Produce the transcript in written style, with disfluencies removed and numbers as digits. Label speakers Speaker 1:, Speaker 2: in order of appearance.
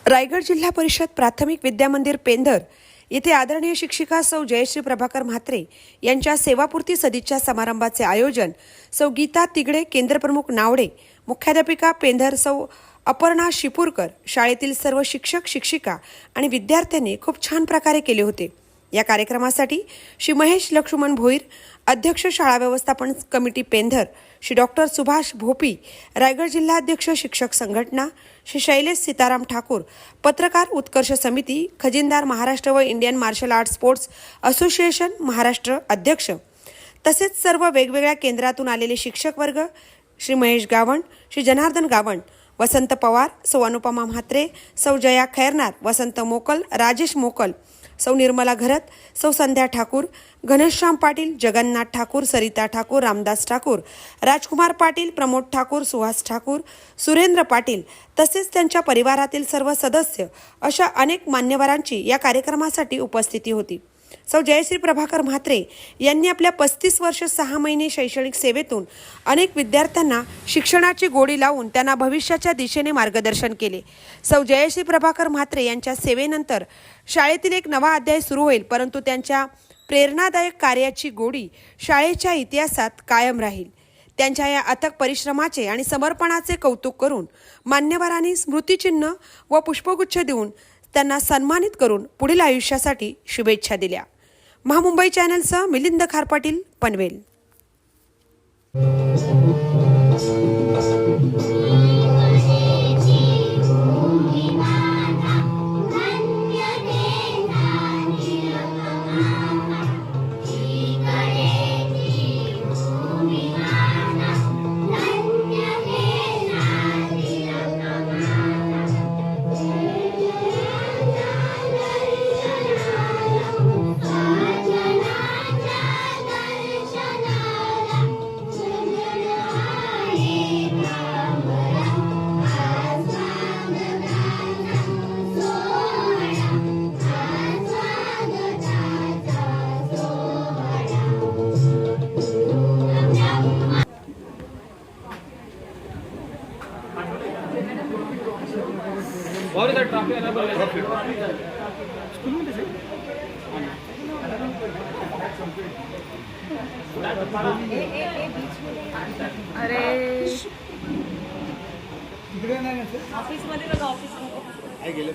Speaker 1: रायगड जिल्हा परिषद प्राथमिक विद्या मंदिर पेंधर येथे आदरणीय शिक्षिका सौ जयश्री प्रभाकर म्हात्रे यांच्या सेवापूर्ती सदिच्छा समारंभाचे आयोजन सौ गीता तिगडे, केंद्रप्रमुख नावडे, मुख्याध्यापिका पेंधर सौ अपर्णा शिपूरकर, शाळेतील सर्व शिक्षक शिक्षिका आणि विद्यार्थ्यांनी खूप छान प्रकारे केले होते। या कार्यक्रमासाठी श्री महेश लक्ष्मण भोईर, अध्यक्ष शाळा व्यवस्थापन कमिटी पेंधर, श्री डॉक्टर सुभाष भोपी, रायगड जिल्हाध्यक्ष शिक्षक संघटना, श्री शैलेश सीताराम ठाकूर, पत्रकार उत्कर्ष समिती, खजिनदार महाराष्ट्र व Indian martial art sports association Maharashtra अध्यक्ष, तसेच सर्व वेगवेगळ्या केंद्रातून आलेले शिक्षक वर्ग, श्री महेश गावण, श्री जनार्दन गावण, वसंत पवार, सौ अनुपमा म्हात्रे, सौ जया खैरनार, वसंत मोकल, राजेश मोकल, सौ निर्मला घरत, सौ संध्या ठाकूर, घनश्याम पाटील, जगन्नाथ ठाकूर, सरिता ठाकूर, रामदास ठाकूर, राजकुमार पाटील, प्रमोद ठाकूर, सुहास ठाकूर, सुरेंद्र पाटील तसेच त्यांच्या परिवारातील सर्व सदस्य अशा अनेक मान्यवरांची या कार्यक्रमासाठी उपस्थिती होती। सौ जयश्री प्रभाकर म्हात्रे यांनी आपल्या 35 वर्ष 6 महिने शैक्षणिक सेवेतून अनेक विद्यार्थ्यांना शिक्षणाची गोडी लावून त्यांना भविष्याच्या दिशेने मार्गदर्शन केले। सौ जयश्री प्रभाकर म्हात्रे यांच्या सेवेनंतर शाळेतील एक नवा अध्याय सुरू होईल, परंतु त्यांच्या प्रेरणादायक कार्याची गोडी शाळेच्या इतिहासात कायम राहील। त्यांच्या या अथक परिश्रमाचे आणि समर्पणाचे कौतुक करून मान्यवरांनी स्मृतिचिन्ह व पुष्पगुच्छ देऊन त्यांना सन्मानित करून पुढील आयुष्यासाठी शुभेच्छा दिल्या। महामुंबई चॅनलसह मिलिंद खारपाटील, पनवेल।
Speaker 2: और इधर ट्रैफिक है ना, स्कूल में जैसे
Speaker 3: अरे
Speaker 2: तिकडे नाही
Speaker 3: ऑफिस मध्ये बघा, ऑफिस मध्ये
Speaker 2: गेले